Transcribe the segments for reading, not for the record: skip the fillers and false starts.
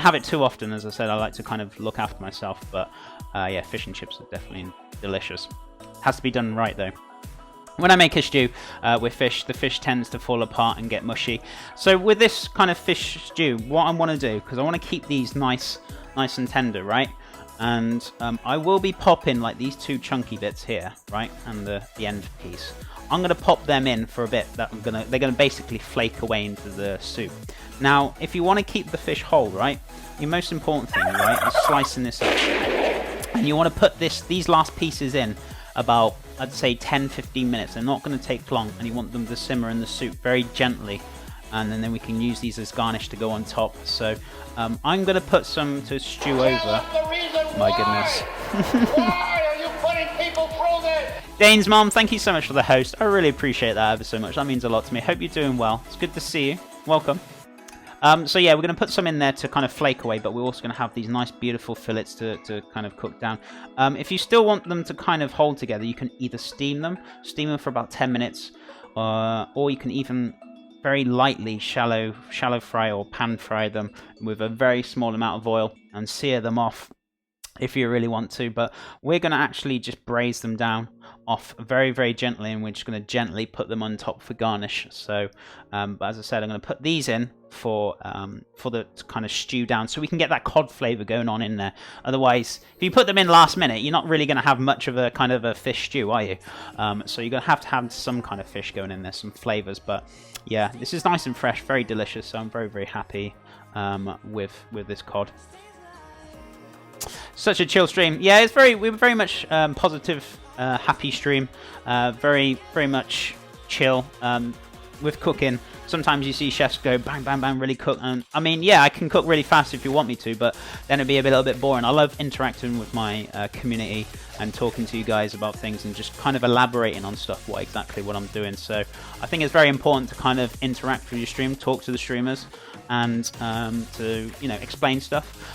have it too often. As I said, I like to kind of look after myself, but yeah, fish and chips are definitely delicious. Has to be done right though. When I make a stew with fish, the fish tends to fall apart and get mushy. So with this kind of fish stew, what I want to do, because I want to keep these nice and tender, right? And I will be popping like these two chunky bits here, right, and the end piece. I'm going to pop them in for a bit. They're going to basically flake away into the soup. Now, if you want to keep the fish whole, right, the most important thing, right, is slicing this up. And you want to put these last pieces in about, I'd say, 10-15 minutes. They're not going to take long, and you want them to simmer in the soup very gently, and then we can use these as garnish to go on top. So I'm going to put some to stew over. My goodness. Why are you putting people through this? Dane's mom, thank you so much for the host. I really appreciate that ever so much. That means a lot to me. Hope you're doing well. It's good to see you. Welcome. So yeah, we're going to put some in there to kind of flake away, but we're also going to have these nice beautiful fillets to kind of cook down. If you still want them to kind of hold together, you can either steam them for about 10 minutes, or you can even very lightly shallow fry or pan fry them with a very small amount of oil and sear them off if you really want to. But we're going to actually just braise them down off very, very gently, and we're just going to gently put them on top for garnish. So but as I said, I'm going to put these in for the kind of stew down, so we can get that cod flavor going on in there. Otherwise, if you put them in last minute, you're not really going to have much of a kind of a fish stew, are you? So you're going to have some kind of fish going in there, some flavors. But yeah, this is nice and fresh, very delicious, so I'm very, very happy with this cod. Such a chill stream. Yeah, we're very much positive, happy stream. Very, very much chill with cooking. Sometimes you see chefs go bang, bang, bang, really cook. And I mean, yeah, I can cook really fast if you want me to, but then it'd be a little bit boring. I love interacting with my community and talking to you guys about things and just kind of elaborating on stuff, exactly what I'm doing. So I think it's very important to kind of interact with your stream, talk to the streamers, and to, you know, explain stuff.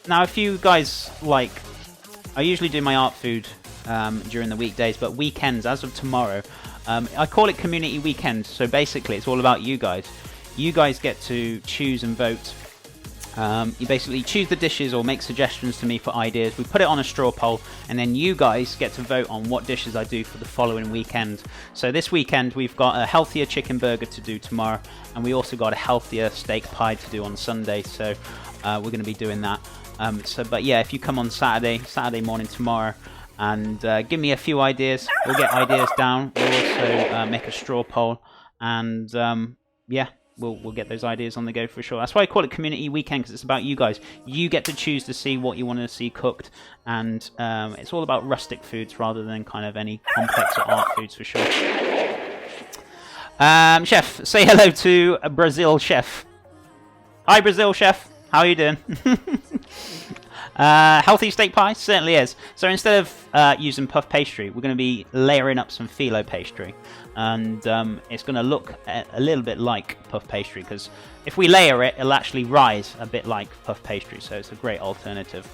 Now, if you guys like, I usually do my art food during the weekdays, but weekends, as of tomorrow, I call it community weekend. So basically it's all about you guys. You guys get to choose and vote. You basically choose the dishes or make suggestions to me for ideas. We put it on a straw poll, and then you guys get to vote on what dishes I do for the following weekend. So this weekend we've got a healthier chicken burger to do tomorrow, and we also got a healthier steak pie to do on Sunday. So we're going to be doing that. But yeah, if you come on Saturday morning tomorrow, and give me a few ideas, we'll get ideas down. We'll also make a straw poll, and yeah, we'll get those ideas on the go for sure. That's why I call it community weekend, because it's about you guys. You get to choose to see what you want to see cooked, and it's all about rustic foods rather than kind of any complex or art foods for sure. Chef, say hello to Brazil Chef. Hi Brazil Chef, how are you doing? Healthy steak pie? Certainly is. So instead of using puff pastry, we're going to be layering up some phyllo pastry. And it's going to look a little bit like puff pastry, because if we layer it, it'll actually rise a bit like puff pastry. So it's a great alternative.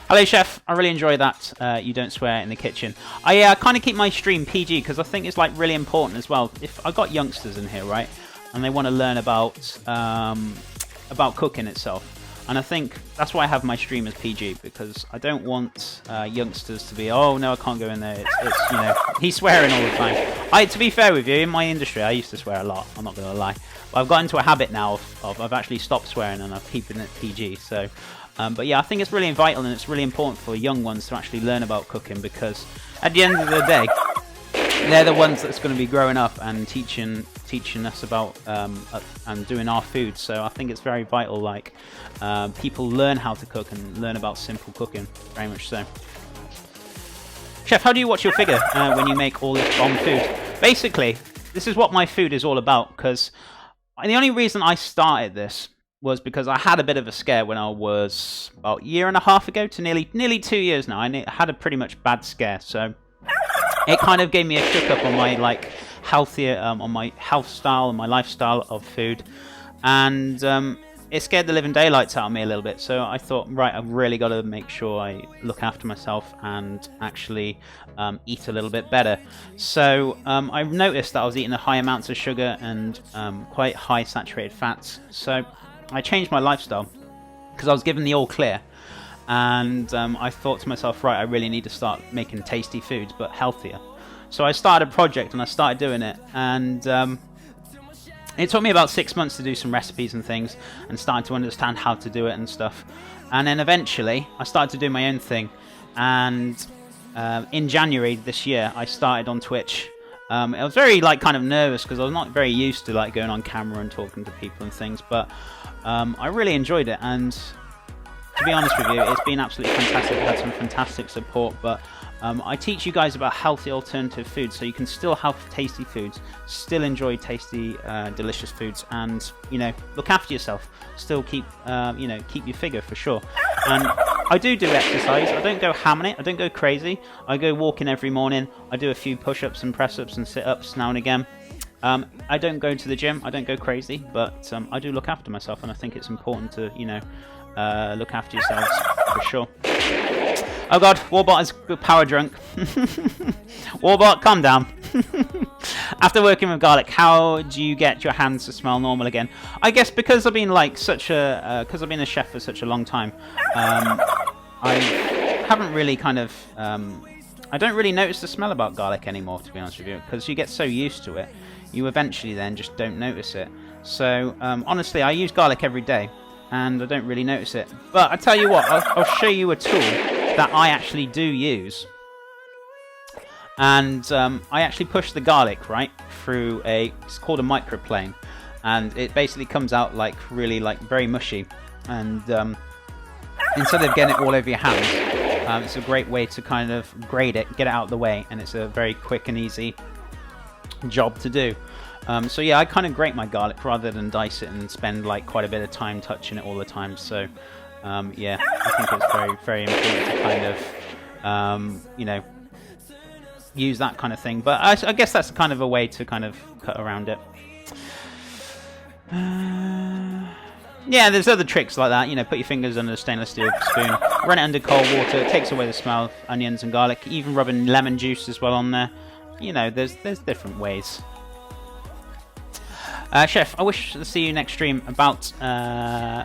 Hello, Chef. I really enjoy that. You don't swear in the kitchen. I kind of keep my stream PG, because I think it's like really important as well. If I got youngsters in here, right, and they want to learn about cooking itself. And I think that's why I have my stream as PG, because I don't want youngsters to be, oh no, I can't go in there. It's you know, he's swearing all the time. To be fair with you, in my industry, I used to swear a lot. I'm not going to lie. But I've got into a habit now of I've actually stopped swearing, and I'm keeping it PG. So, but yeah, I think it's really vital, and it's really important for young ones to actually learn about cooking, because at the end of the day, they're the ones that's going to be growing up and teaching us about and doing our food. So I think it's very vital, like people learn how to cook and learn about simple cooking, very much so. Chef, how do you watch your figure when you make all this bomb food? Basically, this is what my food is all about, because the only reason I started this was because I had a bit of a scare when I was about a year and a half ago to nearly 2 years now. I had a pretty much bad scare, so it kind of gave me a shook up on my on my health style and my lifestyle of food, and it scared the living daylights out of me a little bit. So I thought, right, I've really got to make sure I look after myself and actually eat a little bit better. So I've noticed that I was eating high amounts of sugar and quite high saturated fats. So I changed my lifestyle. because I was given the all clear. And I thought to myself, right, I really need to start making tasty foods, but healthier. So I started a project and I started doing it. And it took me about 6 months to do some recipes and things and started to understand how to do it and stuff. And then eventually I started to do my own thing. And in January this year, I started on Twitch. I was very kind of nervous because I was not very used to going on camera and talking to people and things. But I really enjoyed it. And to be honest with you, it's been absolutely fantastic. I've had some fantastic support, but I teach you guys about healthy alternative foods, so you can still have tasty foods, still enjoy tasty, delicious foods, and look after yourself. Still keep keep your figure for sure. And I do exercise. I don't go ham on it. I don't go crazy. I go walking every morning. I do a few push-ups and press-ups and sit-ups now and again. I don't go to the gym. I don't go crazy, but I do look after myself, and I think it's important to look after yourselves for sure. Oh god, Warbot is power drunk. Warbot, calm down. After working with garlic, how do you get your hands to smell normal again? I guess because I've been because I've been a chef for such a long time. I haven't really I don't really notice the smell about garlic anymore, to be honest with you, because you get so used to it, you eventually then just don't notice it. So honestly, I use garlic every day. And I don't really notice it. But I tell you what, I'll show you a tool that I actually do use. And I actually push the garlic right through it's called a microplane, and it basically comes out really very mushy. And instead of getting it all over your hands, it's a great way to kind of grate it, get it out of the way, and it's a very quick and easy job to do. So yeah, I kind of grate my garlic rather than dice it and spend quite a bit of time touching it all the time. So yeah, I think it's very, very important to kind of use that kind of thing. But I guess that's kind of a way to kind of cut around it. Yeah, there's other tricks like that. Put your fingers under a stainless steel spoon, run it under cold water. It takes away the smell of onions and garlic. Even rubbing lemon juice as well on there. There's different ways. Chef, I wish to see you next stream about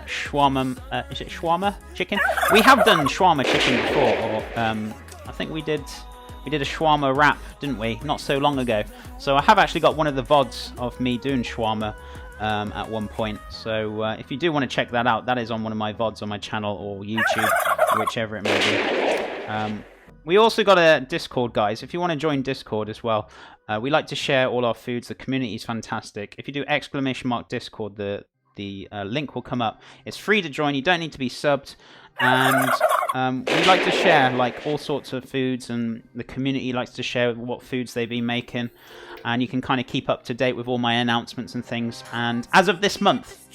shawarma. Is it shawarma chicken? We have done shawarma chicken before, or I think we did a shawarma wrap, didn't we? Not so long ago. So I have actually got one of the VODs of me doing shawarma at one point. So if you do want to check that out, that is on one of my VODs on my channel or YouTube, whichever it may be. We also got a Discord, guys. If you want to join Discord as well, we like to share all our foods. The community is fantastic. If you do !Discord, the link will come up. It's free to join. You don't need to be subbed. And we like to share all sorts of foods, and the community likes to share what foods they've been making. And you can kind of keep up to date with all my announcements and things. And as of this month,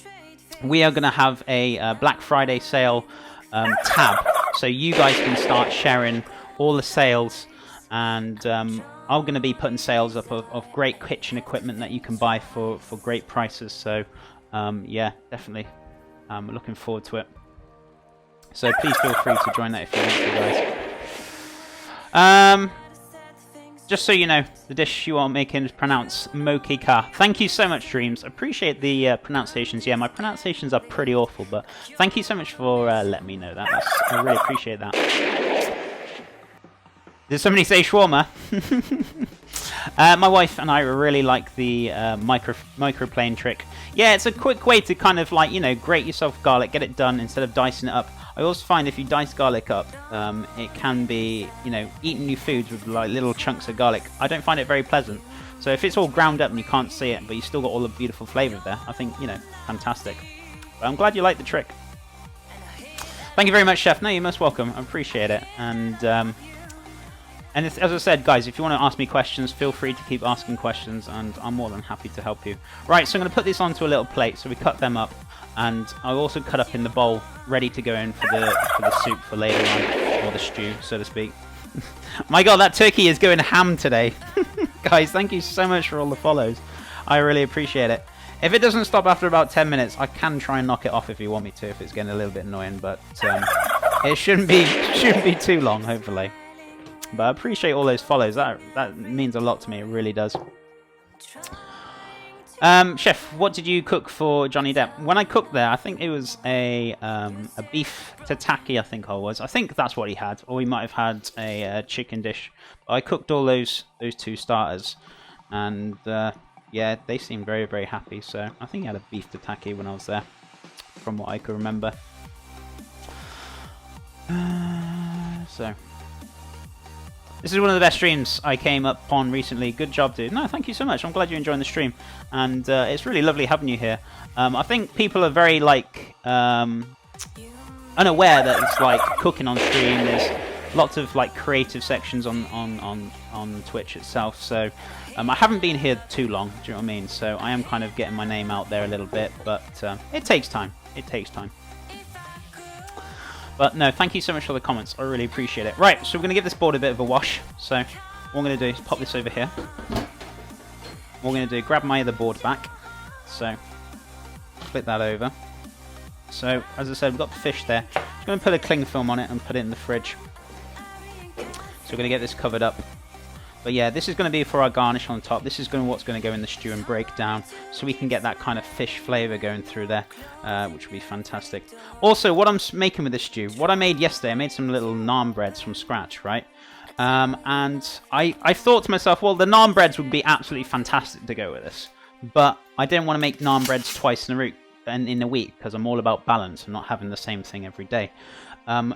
we are going to have a Black Friday sale tab. So you guys can start sharing all the sales, and I'm going to be putting sales up of great kitchen equipment that you can buy for great prices. So yeah, definitely looking forward to it. So please feel free to join that if you want to, guys. Just so you know, the dish you are making is pronounced mokika. Thank you so much, Dreams. Appreciate the pronunciations. Yeah, my pronunciations are pretty awful, but thank you so much for letting me know that. I really appreciate that. Did somebody say shawarma? My wife and I really like the microplane trick. Yeah, it's a quick way to kind of grate yourself garlic, get it done instead of dicing it up. I also find if you dice garlic up, it can be, eating new foods with little chunks of garlic. I don't find it very pleasant. So if it's all ground up and you can't see it, but you still got all the beautiful flavour there, I think, fantastic. But I'm glad you like the trick. Thank you very much, Chef. No, you're most welcome. I appreciate it. And as I said, guys, if you want to ask me questions, feel free to keep asking questions, and I'm more than happy to help you. Right, so I'm going to put this onto a little plate, so we cut them up, and I'll also cut up in the bowl, ready to go in for the soup for later on, or the stew, so to speak. My god, that turkey is going ham today. Guys, thank you so much for all the follows. I really appreciate it. If it doesn't stop after about 10 minutes, I can try and knock it off if you want me to, if it's getting a little bit annoying, but it shouldn't be too long, hopefully. But I appreciate all those follows. That means a lot to me. It really does. Chef, what did you cook for Johnny Depp? When I cooked there, I think it was a beef tataki. I think that's what he had, or he might have had a chicken dish. But I cooked all those 2 starters, and yeah, they seemed very, very happy. So I think he had a beef tataki when I was there, from what I can remember. So this is one of the best streams I came up on recently. Good job, dude. No, thank you so much. I'm glad you're enjoying the stream, and it's really lovely having you here. I think people are very like unaware that it's like cooking on stream. There's lots of like creative sections on Twitch itself. So I haven't been here too long. Do you know what I mean? So I am kind of getting my name out there a little bit, but it takes time. It takes time. But no, thank you so much for the comments. I really appreciate it. Right, so we're going to give this board a bit of a wash. So what I'm going to do is pop this over here. What we're going to do, grab my other board back. So flip that over. So as I said, we've got the fish there. Just going to put a cling film on it and put it in the fridge. So we're going to get this covered up. But yeah, this is going to be for our garnish on top. This is what's going to go in the stew and break down, so we can get that kind of fish flavour going through there, which will be fantastic. Also, what I'm making with this stew, what I made yesterday, I made some little naan breads from scratch, right? And I thought to myself, well, the naan breads would be absolutely fantastic to go with this. But I didn't want to make naan breads twice in a week, because I'm all about balance and not having the same thing every day.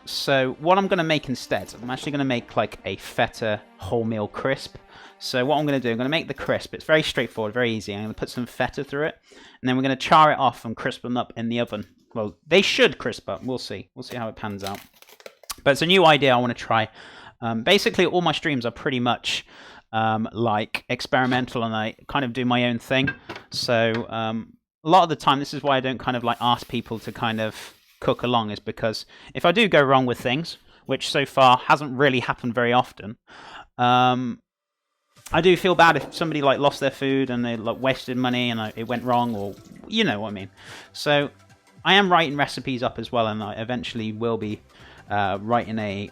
So what I'm going to make instead, I'm actually going to make like a feta wholemeal crisp. So what I'm going to do, I'm going to make the crisp. It's very straightforward, very easy. I'm going to put some feta through it, and then we're going to char it off and crisp them up in the oven. Well, they should crisp up. We'll see. We'll see how it pans out. But it's a new idea I want to try. Basically, all my streams are pretty much like experimental, and I kind of do my own thing. So a lot of the time, this is why I don't kind of like ask people to kind of cook along, is because if I do go wrong with things, which so far hasn't really happened very often, I do feel bad if somebody like lost their food and they like wasted money and it went wrong, or you know what I mean. So I am writing recipes up as well, and I eventually will be writing a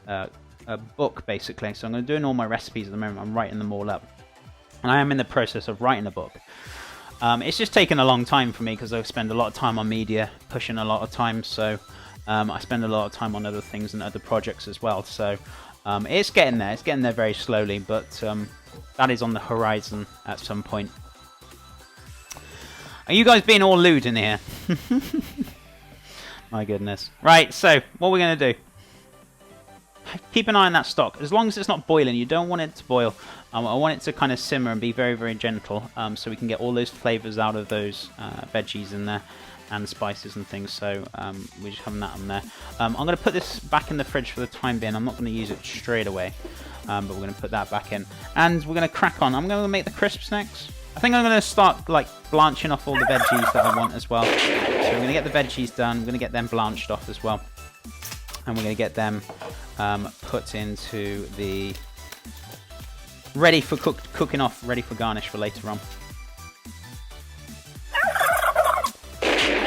book basically. So I'm going to doing all my recipes at the moment. I'm writing them all up, and I am in the process of writing a book. It's just taken a long time for me because I spend a lot of time on media, pushing a lot of time, so I spend a lot of time on other things and other projects as well. So it's getting there. It's getting there very slowly, but that is on the horizon at some point. Are you guys being all lewd in here? My goodness. Right, so what we're going to do, keep an eye on that stock. As long as it's not boiling, you don't want it to boil. I want it to kind of simmer and be very, very gentle, so we can get all those flavours out of those veggies in there and spices and things. So we're just having that on there. I'm going to put this back in the fridge for the time being. I'm not going to use it straight away, but we're going to put that back in. And we're going to crack on. I'm going to make the crisps next. I think I'm going to start like blanching off all the veggies that I want as well. So we're going to get the veggies done. We're going to get them blanched off as well. And we're going to get them put into the ready for cooking off, ready for garnish for later on.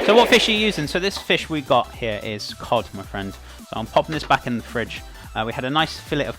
So what fish are you using? So this fish we got here is cod, my friend. So I'm popping this back in the fridge. We had a nice fillet of